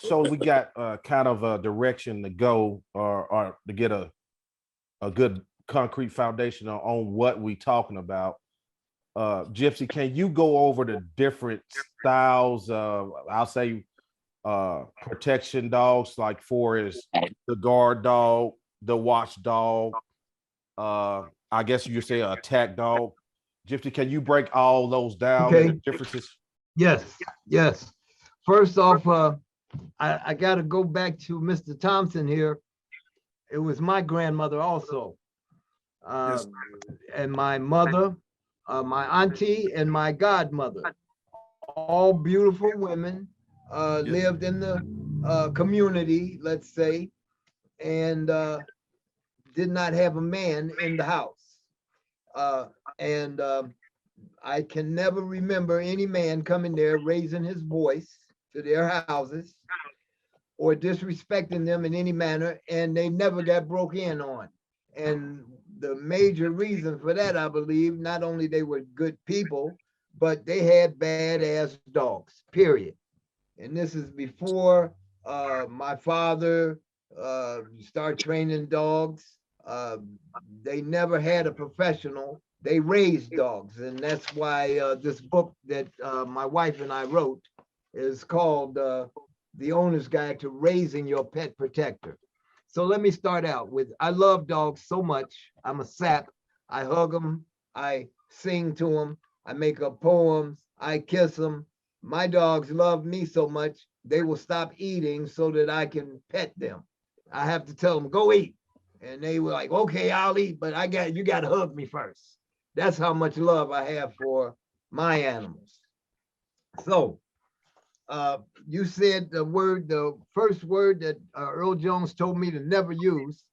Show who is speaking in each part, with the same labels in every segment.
Speaker 1: so we got kind of a direction to go, or to get a good concrete foundation on what we talking about. Gypsy, can you go over the different styles of, I'll say, protection dogs, like for is the guard dog, the watch dog, I guess you say attack dog. Gypsy, can you break all those down and the
Speaker 2: Okay.
Speaker 1: differences?
Speaker 2: Yes. Yes. First off, I got to go back to Mr. Thompson here. It was my grandmother also,
Speaker 3: Yes.
Speaker 2: and my mother, my auntie, and my godmother. All beautiful women,
Speaker 3: Yes.
Speaker 2: lived in the community, let's say, and did not have a man in the house. And I can never remember any man coming there raising his voice to their houses or disrespecting them in any manner, and they never got broke in on. And the major reason for that, I believe, not only they were good people, but they had badass dogs, period. And this is before my father started training dogs. Uh, they never had a professional. They raised dogs, and that's why this book that my wife and I wrote is called The Owner's Guide to Raising Your Pet Protector. So let me start out with, I love dogs so much. I'm a sap. I hug them. I sing to them. I make up poems. I kiss them. My dogs love me so much, they will stop eating so that I can pet them. I have to tell them, go eat. And they were like, okay, I'll eat, but you got to hug me first. That's how much love I have for my animals. So you said the first word that Earl Jones told me to never use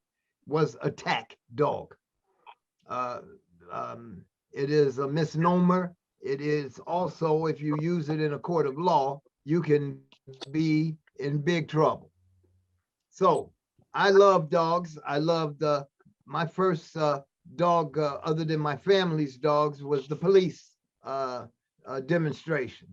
Speaker 2: was attack dog. Uh, it is a misnomer. It is also, if you use it in a court of law, you can be in big trouble. So I love dogs. I loved my first dog, other than my family's dogs, was the police demonstration.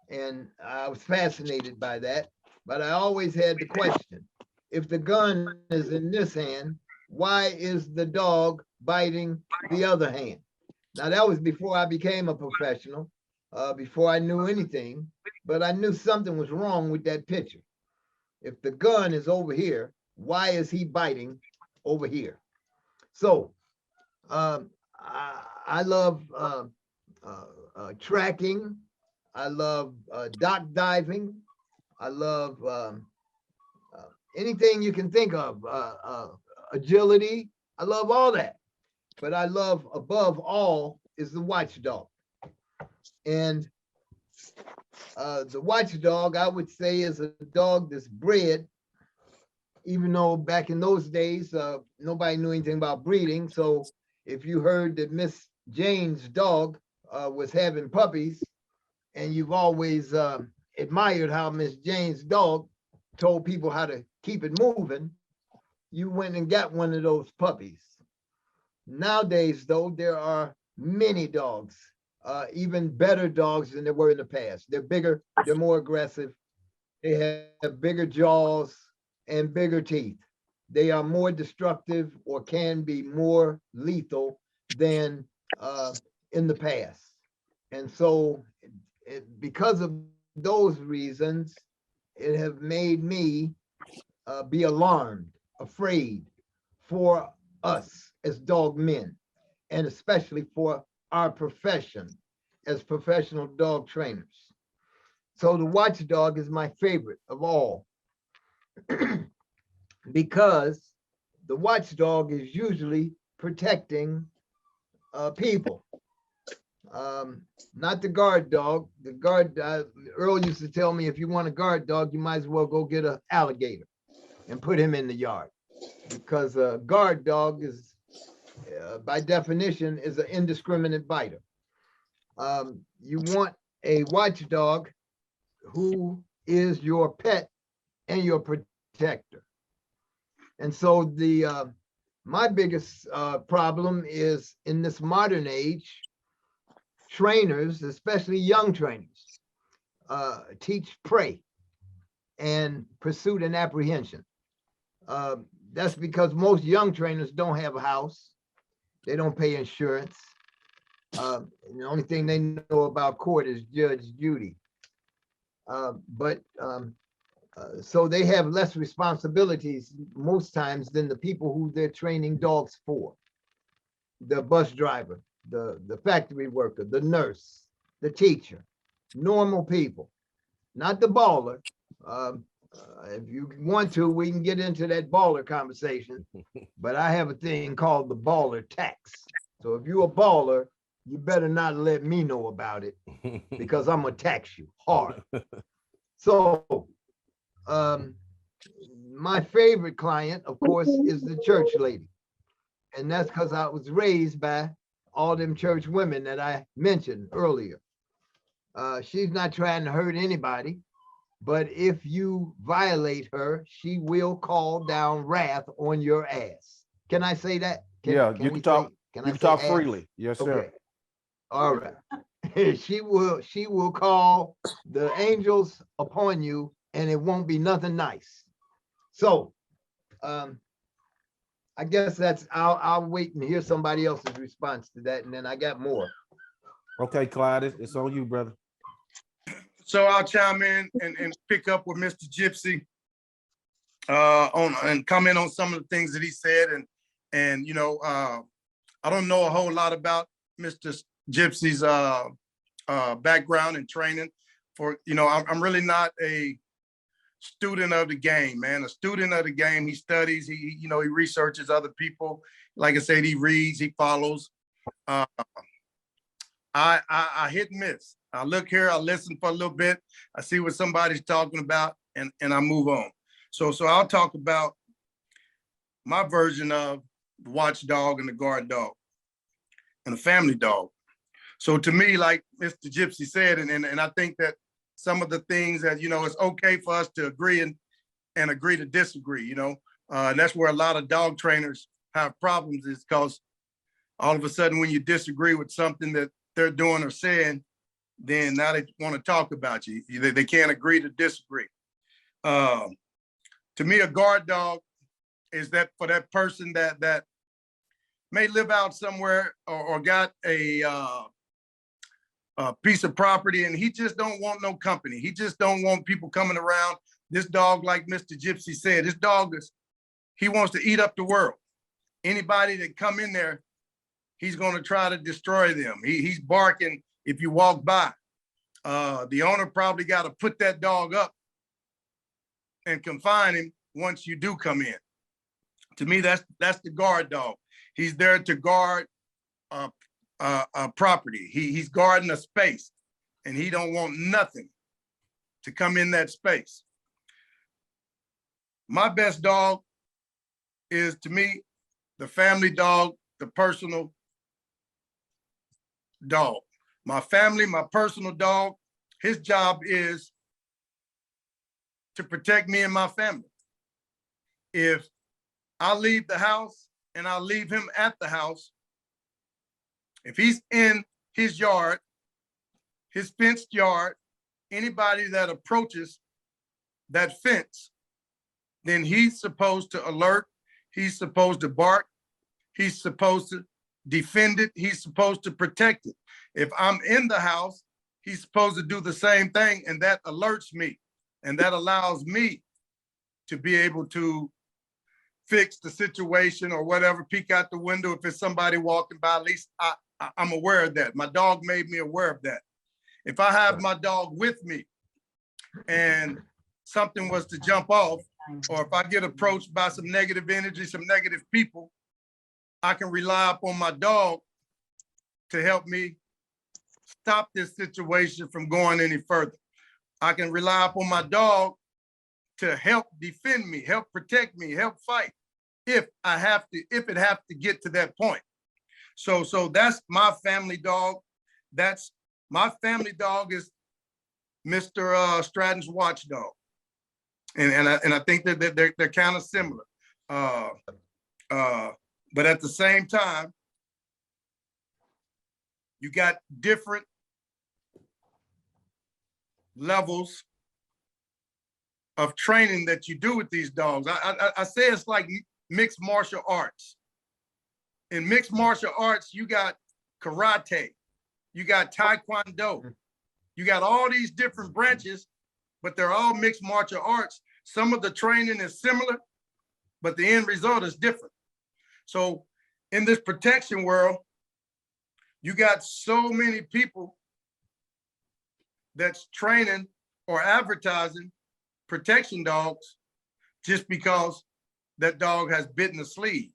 Speaker 2: And I was fascinated by that. But I always had the question, if the gun is in this hand, why is the dog biting the other hand? Now, that was before I became a professional, before I knew anything, but I knew something was wrong with that picture. If the gun is over here, why is he biting over here? So I love tracking. I love dock diving. I love anything you can think of, agility. I love all that. But I love above all is the watchdog. And the watchdog, I would say, is a dog that's bred, even though back in those days, nobody knew anything about breeding. So if you heard that Miss Jane's dog was having puppies, and you've always admired how Miss Jane's dog told people how to keep it moving, you went and got one of those puppies. Nowadays, though, there are many dogs, even better dogs than there were in the past. They're bigger, they're more aggressive, they have bigger jaws and bigger teeth. They are more destructive or can be more lethal than in the past. And so, because of those reasons, it have made me be alarmed, afraid for us as dog men, and especially for our profession as professional dog trainers. So the watchdog is my favorite of all because the watchdog is usually protecting people. Not the guard dog. The guard, Earl used to tell me, if you want a guard dog, you might as well go get an alligator and put him in the yard, because a guard dog is, by definition, is an indiscriminate biter. You want a watchdog who is your pet and your protector. And so my biggest problem is in this modern age, trainers, especially young trainers, teach prey. and pursuit and apprehension. That's because most young trainers don't have a house. They don't pay insurance. And the only thing they know about court is Judge Judy. So they have less responsibilities most times than the people who they're training dogs for. The bus driver, the factory worker, the nurse, the teacher, normal people, not the baller. If you want to, we can get into that baller conversation, but I have a thing called the baller tax. So if you're a baller, you better not let me know about it because I'm gonna tax you hard. So my favorite client, of course, is the church lady. And that's because I was raised by all them church women that I mentioned earlier. She's not trying to hurt anybody, but if you violate her, she will call down wrath on your ass. Can I say that?
Speaker 1: Yeah, you can talk.
Speaker 2: Can
Speaker 1: You
Speaker 2: I
Speaker 1: can
Speaker 2: say
Speaker 1: talk
Speaker 2: ass?
Speaker 1: freely. Yes, sir.
Speaker 2: Okay. All right. She will call the angels upon you, and it won't be nothing nice. So I guess I'll wait and hear somebody else's response to that, and then I got more.
Speaker 1: Okay, Clyde, it's on you, brother.
Speaker 4: So I'll chime in and pick up with Mr. Gypsy on and comment on some of the things that he said. And you know, I don't know a whole lot about Mr. Gypsy's background and training. For you know, I'm really not a student of the game, man. A student of the game. He studies. He you know, he researches other people. Like I said, he reads. He follows. I hit and miss. I look here, I listen for a little bit, I see what somebody's talking about, and I move on. So I'll talk about my version of the watchdog and the guard dog and the family dog. So to me, like Mr. Gypsy said, and I think that some of the things that, you know, it's okay for us to agree and agree to disagree, you know, and that's where a lot of dog trainers have problems, is because all of a sudden when you disagree with something that they're doing or saying, then now they want to talk about you. They can't agree to disagree. To me, a guard dog is that for that person that may live out somewhere or got a piece of property and he just don't want no company. He just don't want people coming around. This dog, like Mr. Gypsy said, this dog he wants to eat up the world. Anybody that come in there, he's going to try to destroy them. He's barking if you walk by. The owner probably got to put that dog up and confine him once you do come in. To me, that's the guard dog. He's there to guard a property. He's guarding a space, and he don't want nothing to come in that space. My best dog is, to me, the family dog, the personal dog. My family, my personal dog, his job is to protect me and my family. If I leave the house and I leave him at the house, if he's in his yard, his fenced yard, anybody that approaches that fence, then he's supposed to alert, he's supposed to bark, he's supposed to defend it, he's supposed to protect it. If I'm in the house, he's supposed to do the same thing, and that alerts me, and that allows me to be able to fix the situation or whatever, peek out the window. If it's somebody walking by, at least I'm aware of that. My dog made me aware of that. If I have my dog with me and something was to jump off, or if I get approached by some negative energy, some negative people, I can rely upon my dog to help me stop this situation from going any further. I can rely upon my dog to help defend me, help protect me, help fight if it have to get to that point. So that's my family dog. That's my family dog is Mr. Stratton's watchdog. And I think that they're kind of similar. But at the same time, you got different levels of training that you do with these dogs. I say it's like mixed martial arts. In mixed martial arts, you got karate, you got taekwondo, you got all these different branches, but they're all mixed martial arts. Some of the training is similar, but the end result is different. So in this protection world, you got so many people that's training or advertising protection dogs just because that dog has bitten a sleeve,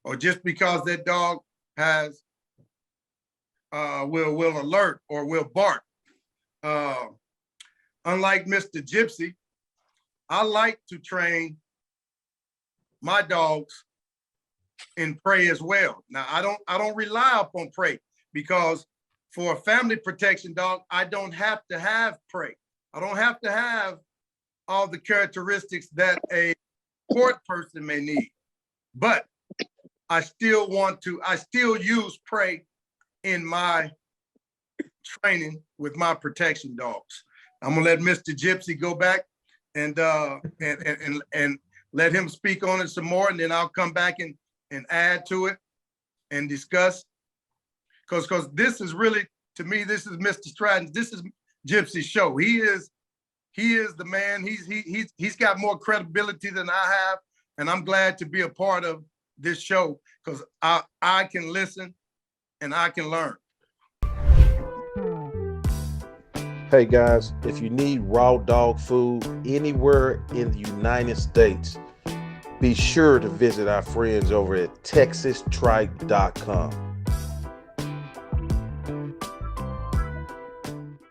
Speaker 4: or just because that dog has will alert or will bark. Unlike Mr. Gypsy, I like to train my dogs in prey as well. Now I don't rely upon prey, because for a family protection dog, I don't have to have prey. I don't have to have all the characteristics that a court person may need, but I still use prey in my training with my protection dogs. I'm gonna let Mr. Gypsy go back and let him speak on it some more, and then I'll come back and add to it and discuss. Because this is really, to me, this is Mr. Stratton's, this is Gypsy's show. He is the man. He's got more credibility than I have, and I'm glad to be a part of this show because I can listen and I can learn.
Speaker 1: Hey guys, if you need raw dog food anywhere in the United States, be sure to visit our friends over at texastrike.com.